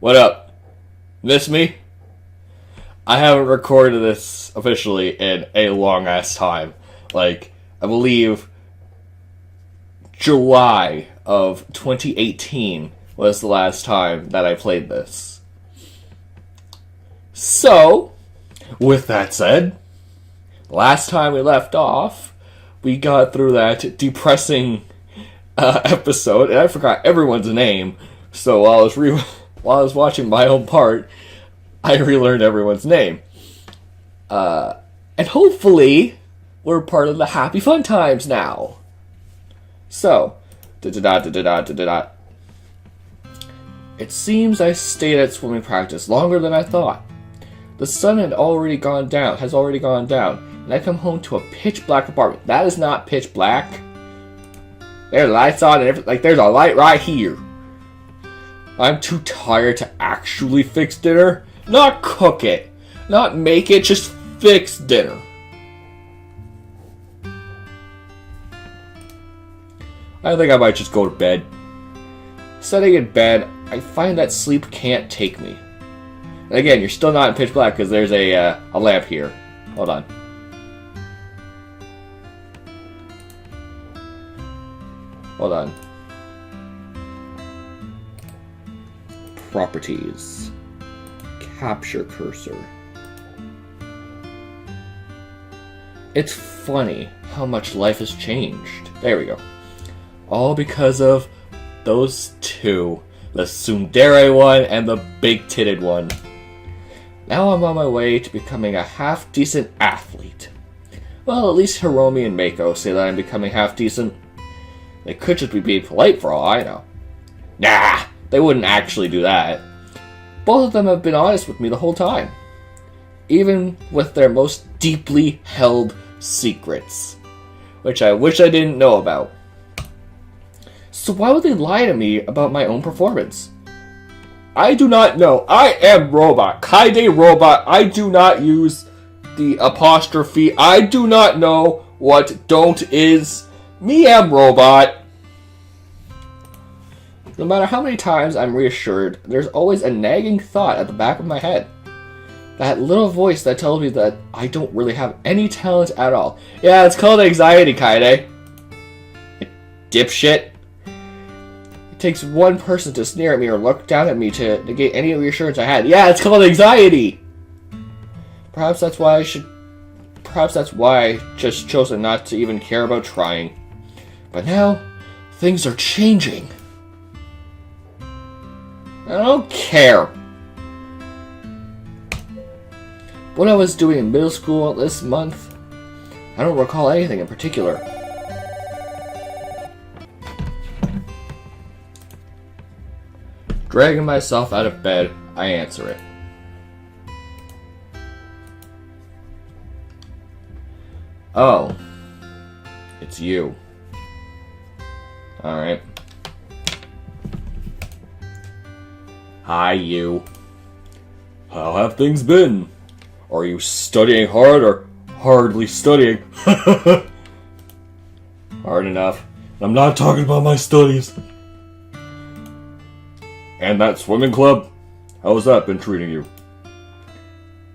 What up? Miss me? I haven't recorded this officially in a long ass time. Like, I believe July of 2018 was the last time that I played this. So, with that said, last time we left off, we got through that depressing episode, and I forgot everyone's name. So while I was watching my own part, I relearned everyone's name. And hopefully, we're part of the happy fun times now. So, da-da-da-da-da-da-da-da. It seems I stayed at swimming practice longer than I thought. The sun has already gone down, and I come home to a pitch black apartment. That is not pitch black. There's lights on and everything. Like, there's a light right here. I'm too tired to actually fix dinner. Not cook it. Not make it, just fix dinner. I think I might just go to bed. Sitting in bed, I find that sleep can't take me. And again, you're still not in pitch black because there's a lamp here. Hold on. Hold on. Properties. Capture cursor. It's funny how much life has changed. There we go. All because of those two. The tsundere one and the big-titted one. Now I'm on my way to becoming a half-decent athlete. Well, at least Hiromi and Mako say that I'm becoming half-decent. They could just be being polite for all I know. Nah, they wouldn't actually do that. Both of them have been honest with me the whole time. Even with their most deeply held secrets. Which I wish I didn't know about. So why would they lie to me about my own performance? I do not know. I am robot. Kaide robot. I do not use the apostrophe. I do not know what don't is. Me am robot. No matter how many times I'm reassured, there's always a nagging thought at the back of my head. That little voice that tells me that I don't really have any talent at all. Yeah, it's called anxiety, Kaide. Dipshit. It takes one person to sneer at me or look down at me to negate any reassurance I had. Yeah, it's called anxiety! Perhaps that's why I just chosen not to even care about trying. But now, things are changing. I don't care. What I was doing in middle school this month, I don't recall anything in particular. Dragging myself out of bed, I answer it. Oh, it's you. Alright. Hi, you. How have things been? Are you studying hard or hardly studying? Hard enough. I'm not talking about my studies. And that swimming club? How's that been treating you?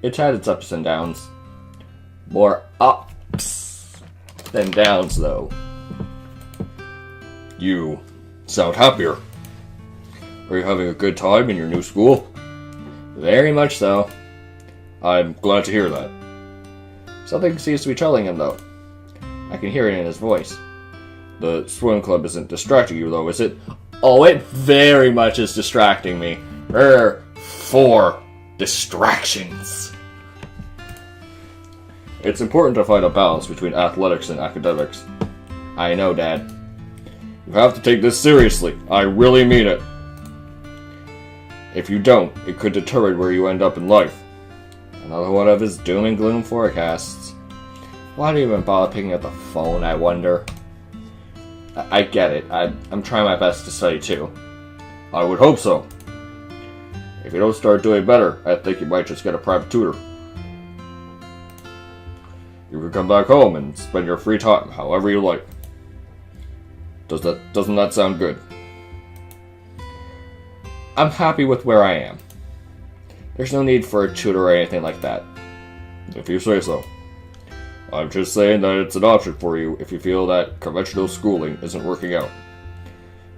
It's had its ups and downs. More ups than downs, though. You sound happier. Are you having a good time in your new school? Very much so. I'm glad to hear that. Something seems to be troubling him, though. I can hear it in his voice. The swim club isn't distracting you, though, is it? Oh, it very much is distracting me. For distractions. It's important to find a balance between athletics and academics. I know, Dad. You have to take this seriously. I really mean it. If you don't, it could determine where you end up in life. Another one of his doom and gloom forecasts. Why do you even bother picking up the phone, I wonder? I get it. I'm trying my best to study too. I would hope so. If you don't start doing better, I think you might just get a private tutor. You can come back home and spend your free time however you like. Doesn't that sound good? I'm happy with where I am. There's no need for a tutor or anything like that. If you say so. I'm just saying that it's an option for you if you feel that conventional schooling isn't working out.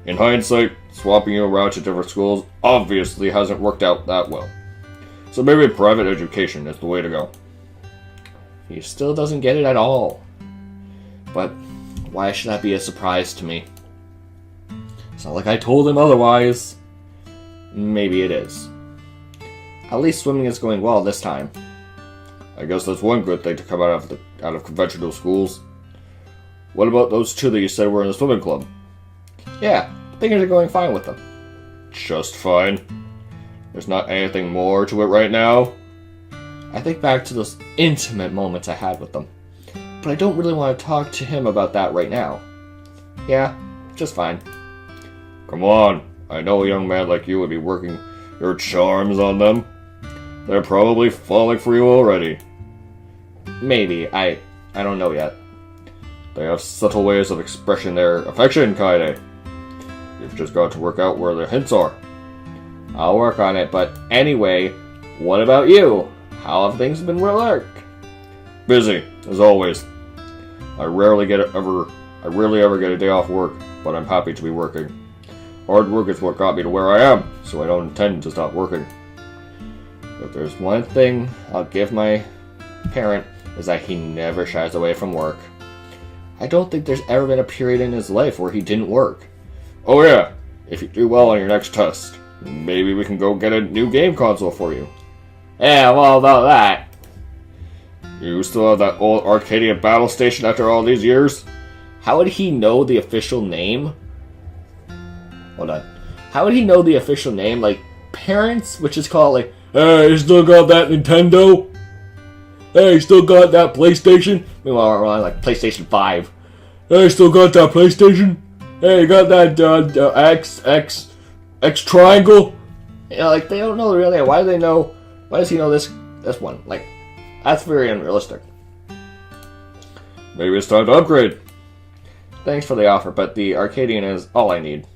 In hindsight, swapping you around to different schools obviously hasn't worked out that well. So maybe private education is the way to go. He still doesn't get it at all. But why should that be a surprise to me? It's not like I told him otherwise. Maybe it is. At least swimming is going well this time. I guess that's one good thing to come out of conventional schools. What about those two that you said were in the swimming club? Yeah, things are going fine with them. Just fine. There's not anything more to it right now? I think back to those intimate moments I had with them. But I don't really want to talk to him about that right now. Yeah, just fine. Come on, I know a young man like you would be working your charms on them. They're probably falling for you already. Maybe, I don't know yet. They have subtle ways of expressing their affection, Kaede. You've just got to work out where their hints are. I'll work on it, but anyway, what about you? How have things been with work? Busy, as always. I rarely ever get a day off work, but I'm happy to be working. Hard work is what got me to where I am, so I don't intend to stop working. If there's one thing I'll give my parent, is that he never shies away from work. I don't think there's ever been a period in his life where he didn't work. Oh yeah, if you do well on your next test, maybe we can go get a new game console for you. Yeah, well about that. You still have that old Arcadia battle station after all these years? How would he know the official name? Hold on. How would he know the official name? Like, parents, which is called like, hey, you still got that Nintendo? Hey, you still got that PlayStation? Meanwhile, we're on like PlayStation 5. Hey, you still got that PlayStation? Hey, you got that X triangle? You know, like, they don't know really. Why do they know? Why does he know this one? Like, that's very unrealistic. Maybe it's time to upgrade. Thanks for the offer, but the Arcadian is all I need.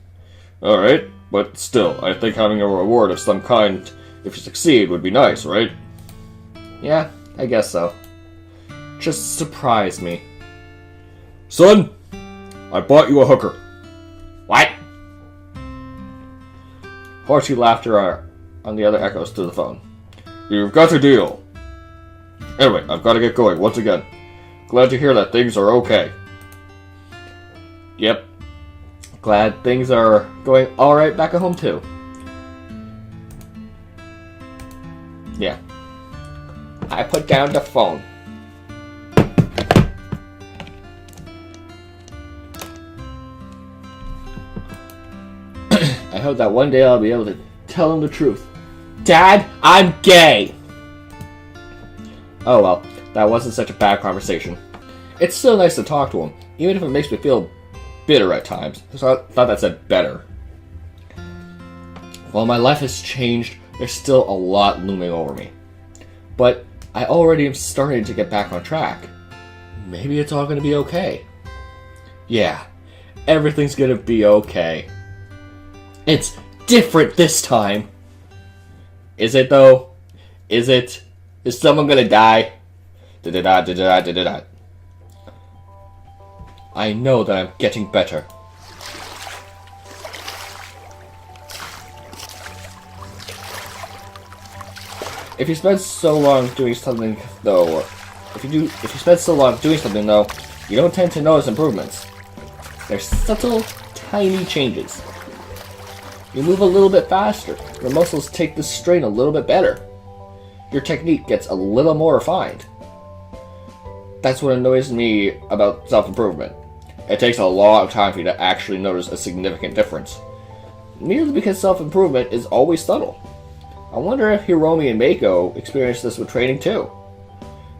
Alright, but still, I think having a reward of some kind if you succeed would be nice, right? Yeah, I guess so. Just surprise me. Son, I bought you a hooker. What? Horsey laughter on the other echoes through the phone. You've got a deal. Anyway, I've got to get going once again. Glad to hear that things are okay. Yep. Glad things are going alright back at home too. Yeah. I put down the phone. I hope that one day I'll be able to tell him the truth. Dad, I'm gay! Oh well, that wasn't such a bad conversation. It's still nice to talk to him, even if it makes me feel bitter at times. So I thought that said better. While my life has changed, there's still a lot looming over me. But I already am starting to get back on track. Maybe it's all going to be okay. Yeah, everything's going to be okay. It's different this time. Is it though? Is it? Is someone going to die? Da-da-da-da-da-da-da-da. I know that I'm getting better. If you spend so long doing something though, if you spend so long doing something though, you don't tend to notice improvements. They're subtle, tiny changes. You move a little bit faster, your muscles take the strain a little bit better. Your technique gets a little more refined. That's what annoys me about self-improvement. It takes a long time for you to actually notice a significant difference. Merely because self-improvement is always subtle. I wonder if Hiromi and Mako experienced this with training too.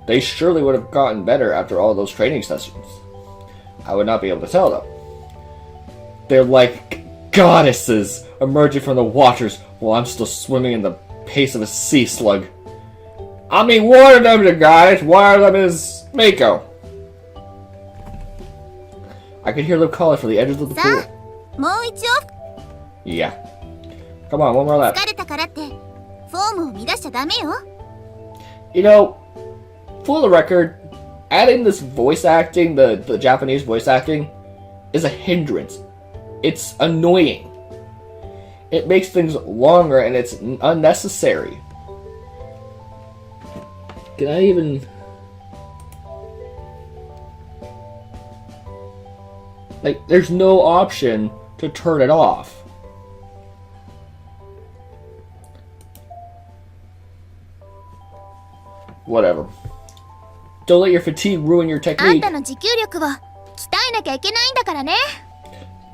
They surely would have gotten better after all those training sessions. I would not be able to tell though. They're like goddesses emerging from the waters while I'm still swimming in the pace of a sea slug. I mean, one of them is a goddess, one of them is Mako. I could hear them calling from the edges of the pool. Yeah. Come on, one more lap. 疲れたからってフォームを乱しちゃダメよ。 You know, for the record, adding this voice acting, the Japanese voice acting, is a hindrance. It's annoying. It makes things longer and it's unnecessary. Can I even... Like, there's no option to turn it off. Whatever. Don't let your fatigue ruin your あん technique. たの持久力を鍛えなきゃいけないんだからね。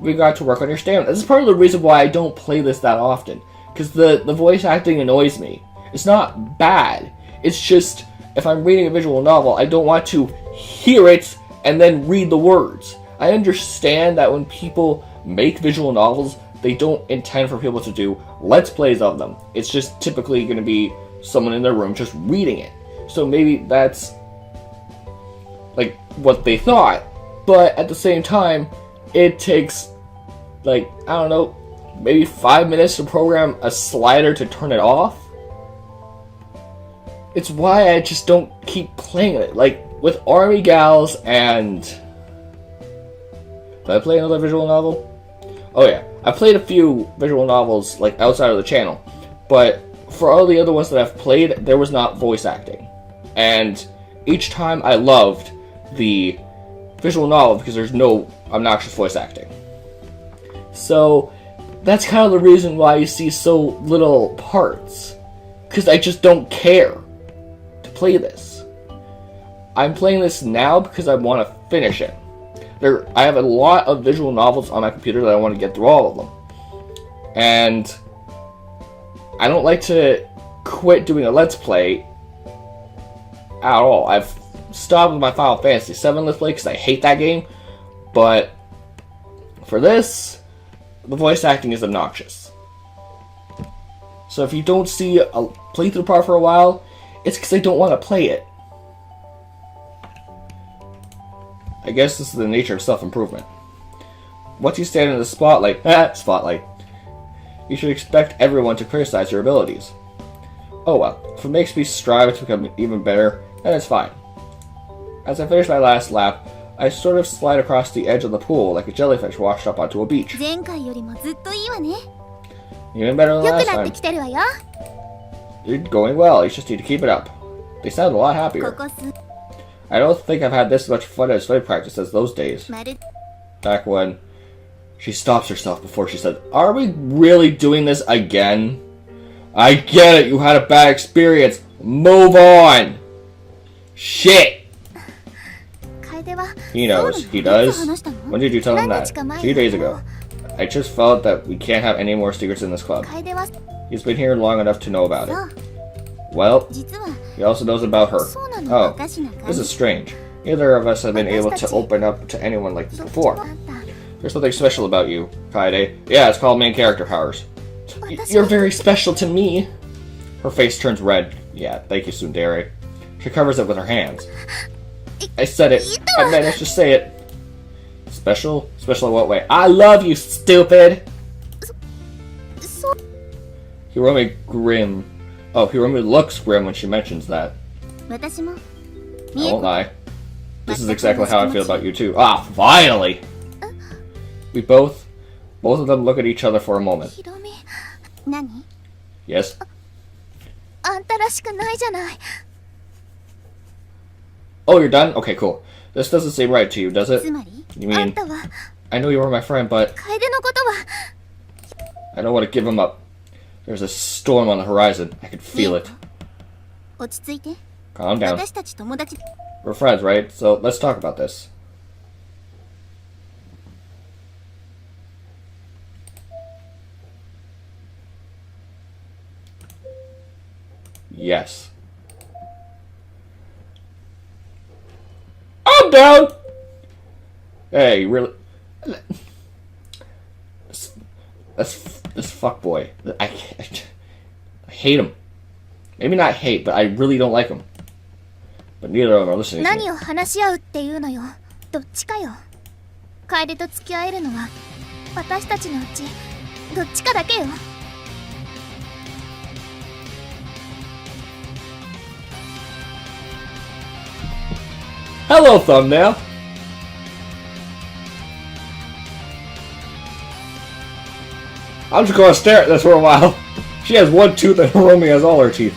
We got to work on your stamina. This is part of the reason why I don't play this that often. Because the voice acting annoys me. It's not bad. It's just, if I'm reading a visual novel, I don't want to hear it and then read the words. I understand that when people make visual novels, they don't intend for people to do let's plays of them. It's just typically going to be someone in their room just reading it. So maybe that's like what they thought. But at the same time, it takes like, I don't know, maybe 5 minutes to program a slider to turn it off. It's why I just don't keep playing it. Like with Army Gals and... Did I play another visual novel? Oh yeah, I played a few visual novels like outside of the channel, but for all the other ones that I've played, there was not voice acting. And each time I loved the visual novel because there's no obnoxious voice acting. So that's kind of the reason why you see so little parts. Because I just don't care to play this. I'm playing this now because I want to finish it. I have a lot of visual novels on my computer that I want to get through all of them. And I don't like to quit doing a Let's Play at all. I've stopped with my Final Fantasy VII Let's Play because I hate that game. But for this, the voice acting is obnoxious. So if you don't see a playthrough part for a while, it's because I don't want to play it. I guess this is the nature of self-improvement. Once you stand in the spotlight, you should expect everyone to criticize your abilities. Oh well, if it makes me strive to become even better, then it's fine. As I finish my last lap, I sort of slide across the edge of the pool like a jellyfish washed up onto a beach. 前回よりもずっといいわね。 Even better than 良く last なって time. きてるわよ。 You're going well, you just need to keep it up. They sound a lot こ happier. こす I don't think I've had this much fun at fight practice as those days. まる Back when she stops herself before she said, "Are we really doing this again? I get it, you had a bad experience. Move on." Shit! 楓は He そうな knows. の He いつ does. 話したの When did you tell him 何 that? 日か前 2 days ago. I just felt that we can't have any more secrets in this club. 楓は He's been here long enough to know about そ it. う Well, 実は he also knows about her. そうなのお Oh, かしな感 this じ is strange. Neither of us have been able to open up to anyone like this どっちも before. あんた There's something special about you, Kaede. Yeah, it's called main character powers. 私 You're は very special to me. Her face turns red. Yeah, thank you, Tsundere. She covers it with her hands. I said it. I managed to say it. Special? Special in what way? I love you, stupid! そう Hiromi grim. Oh, Hiromi looks grim when she mentions that. 私も I 見え won't lie. This is exactly how I feel about you too. Ah, finally! We both of them look at each other for a moment. ひろみ何 Yes? あんたらしくないじゃない Oh, you're done? Okay, cool. This doesn't seem right to you, does つ it? まり You mean- あんたは I know you were my friend, but 楓のことは I don't want to give him up. There's a storm on the horizon. I can feel it. 落ち着いて Calm down. 私たち友達 We're friends, right? So let's talk about this. Yes. I'm down! Hey, really? This fuckboy. I hate him. Maybe not hate, but I really don't like him. But neither of them are listening to me. 何を話し合うっていうのよどっちかよ楓と付き合えるのは私たちのうちどっちかだけよ Hello, thumbnail. I'm just gonna stare at this for a while. She has one tooth and Hiromi has all her teeth.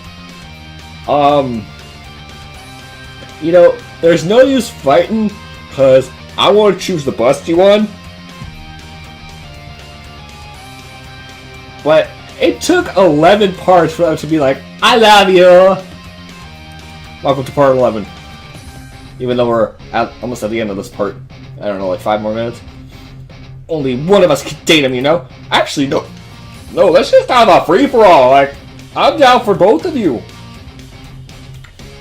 You know, there's no use fighting, because I want to choose the busty one. But it took 11 parts for them to be like, I love you! Welcome to part 11. Even though we're almost at the end of this part. I don't know, like 5 more minutes. Only one of us can date him, you know? Actually, no. No, let's just have a free-for-all. Like, I'm down for both of you.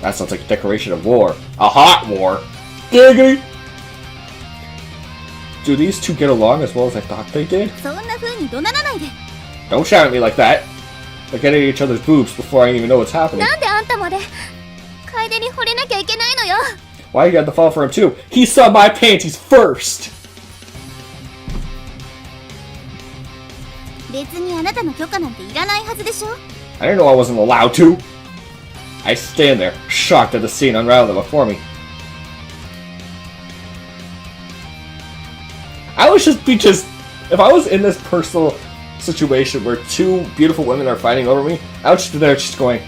That sounds like a declaration of war. A hot war. Giggity! Do these two get along as well as I thought they did? そんな風に怒鳴らないで。 Don't shout at me like that. They're getting at each other's boobs before I even know what's happening. なんであんたまで楓に惚れなきゃいけないのよ。 Why you got to fall for him too? He saw my panties first! 別にあなたの許可なんていらないはずでしょ。 I didn't know I wasn't allowed to. I stand there, shocked at the scene unraveling before me. I would just be if I was in this personal situation where two beautiful women are fighting over me, I would just be there just going,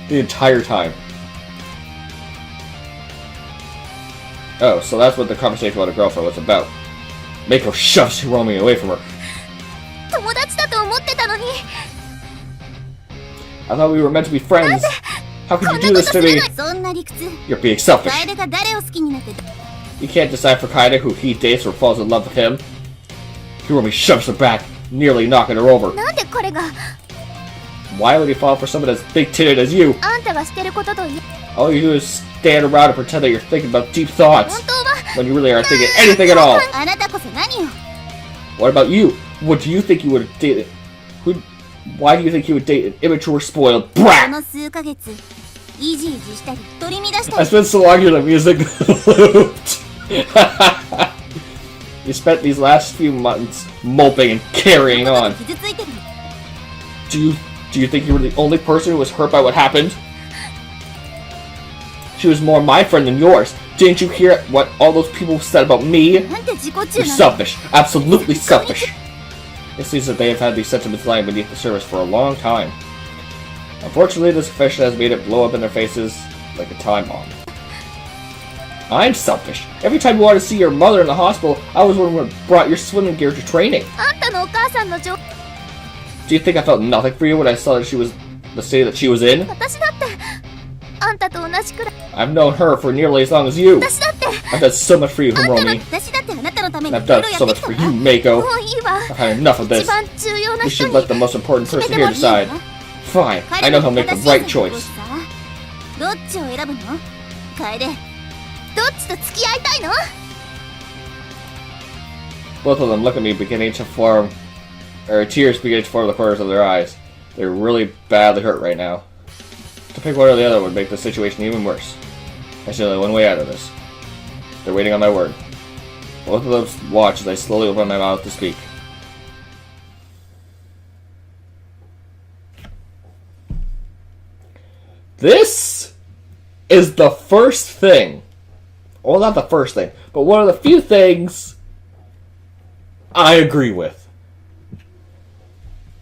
the entire time. Oh, so that's what the conversation about a girlfriend was about. Mako shoves Hiromi away from her. 友達だと思ってたのに。 I thought we were meant to be friends. How could こ you ん do なこ this と to する me? の。そんな理屈。 You're being selfish. 楓が誰を好きになって。 You can't decide for Kaede who he dates or falls in love with him. Hiromi shoves her back, nearly knocking her over. なんで彼が Why would he fall for someone as big-titted as you? あんたがしてることといえ。 All you do is stand around and pretend that you're thinking about deep thoughts 本当は when you really aren't thinking anything at all. あなたこそ何よ。 What about you? What do you think you would date? Why do you think you would date an immature, spoiled こ brat? の数ヶ月イジイジしたり取り乱した I り。 spent so long here the music looped. You spent these last few months moping and carrying on. 傷ついてる。 Do you think you were the only person who was hurt by what happened? She was more my friend than yours. Didn't you hear what all those people said about me? なんて自己中 You're なの。 selfish. Absolutely selfish. It seems that they have had these sentiments lying beneath the surface for a long time. Unfortunately, this confession has made it blow up in their faces like a time bomb. I'm selfish. Every time you wanted to see your mother in the hospital, I was the one who brought your swimming gear to training. あんたのお母さんの状 Do you think I felt nothing for you when I saw that she was the state that she was in? 私だってあんたと同じくらい I've known her for nearly as long as you. 私だって I've done so much for you, あんたの Hiromi. 私だってあなたのために And い I've ろい done ろや so って much きた for わ you, も Mako. ういいわ I've had enough of 一 this. 番重要な We 人 should に let the most important 決め person て here もいいわ decide. Fine, I know he'll make the 彼 right の正しい選択を choice. さどっちを選ぶの楓どっちと付き合いたいの Both of them look at me, beginning to form, tears beginning to form the corners of their eyes. They're really badly hurt right now. To pick one or the other would make the situation even worse. There's only one way out of this. They're waiting on my word. Both of them watch as I slowly open my mouth to speak. This is the first thing. Well, not the first thing, but one of the few things I agree with.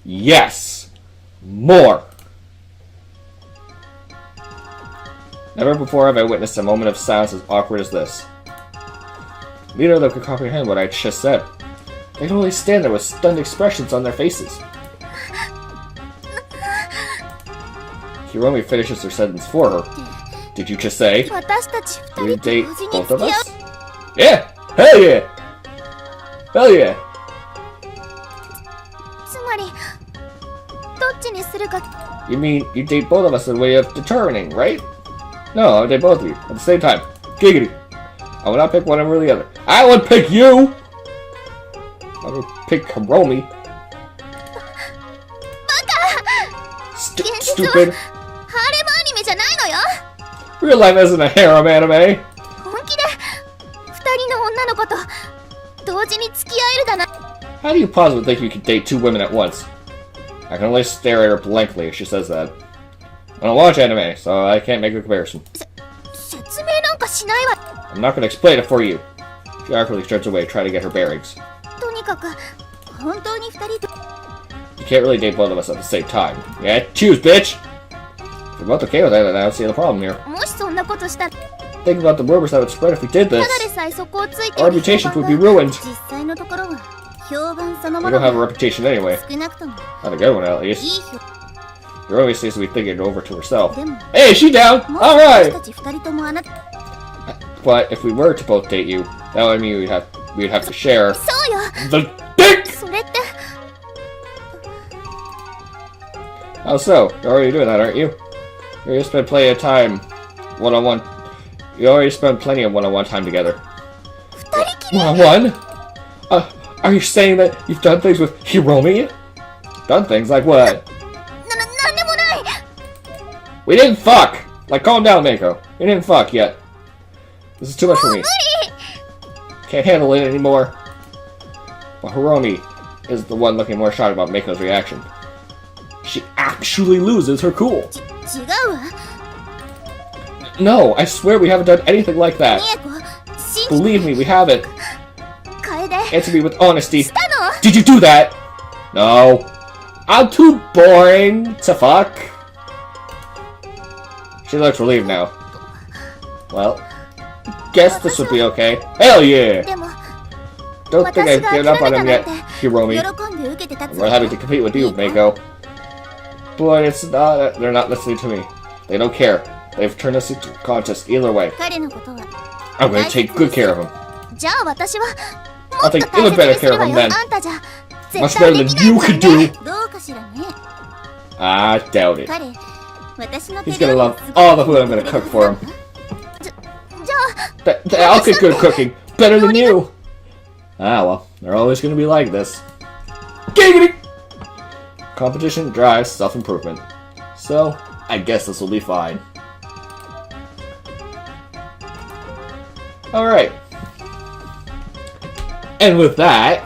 Yes. More. Never before have I witnessed a moment of silence as awkward as this. Neither of them could comprehend what I just said. They could only stand there with stunned expressions on their faces. Hiromi finishes her sentence for her. Did you just say 私たち you 二人 date と同時に both 付 of き合 us? Yeah! Hell yeah! Hell yeah! うつまりどっちにするか You mean you date both of us as a way of determining, right? No, I would date both of you at the same time. Giggity. I will not pick one over the other. I would pick you! I would pick Hiromi. バカ Stupid. ハーレムアニメじゃないのよ Real life isn't a harem anime. 本気で二人の女の子と同時に付き合えるだな How do you possibly think you can date two women at once? I can only stare at her blankly if she says that. I don't watch anime, so I can't make a comparison. 説明なんかしないわ。 I'm not gonna explain it for you. She awkwardly turns away, trying to get her bearings. とにかく本当に二人と You can't really date both of us at the same time. Yeah, choose, bitch! If you're both okay with that, then I don't see the problem here. もしそんなことしたら Think about the rumors that would spread if we did た this. だでさえそこをついて Our る reputations 評 would 判 be が ruined. 実際のところは評判その We も don't の have a が reputation anyway. 少なくとも Not a good one, at いい least. 評 She always seems to be thinking it over to herself. でも Hey, is she down? もし私 Alright! たち二人ともあなた But if we were to both date you, that would mean we'd have to share そうよ the dick! それって How so? You're already doing that, aren't you? You already spent plenty of time one-on-one. You already spent plenty of one-on-one time together. 二人きり One-on-one? Are you saying that you've done things with Hiromi? Done things like what? なんでもない We didn't fuck! Like, calm down, Mako. We didn't fuck yet. This is too much for me. Can't handle it anymore. But Hiromi is the one looking more shocked about Mako's reaction. She actually loses her cool. 違うわ No, I swear we haven't done anything like that. 美恵子信じ Believe me, we haven't. 楓 Answer me with honesty. したの Did you do that? No. I'm too boring to fuck. She looks relieved now. Well, guess this would be okay. Hell yeah! でも Don't think 私 I've が given 諦 up め on た him なん yet, て Hiromi. 喜んで受けて立つ We're having to compete with you, Mako. But it's not. They're not listening to me. They don't care. They've turned us into a contest either way. 彼のことは I'm gonna take good care of him. じゃあ私は I'll take even better care of him then. あんたじゃ Much 絶対 better で than きない you もん could ね do. どうかしらね I doubt it. 彼私の He's 手 gonna 料理 love all the food I'm gonna cook for him. じゃあ I'll get good cooking. Better than you. Ah, well, they're always gonna be like this. Giggity! Competition drives self-improvement. So, I guess this will be fine. Alright. And with that,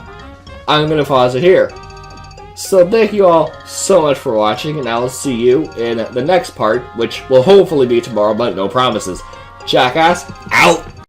I'm gonna pause it here. So thank you all so much for watching, and I will see you in the next part, which will hopefully be tomorrow, but no promises. Jackass, out!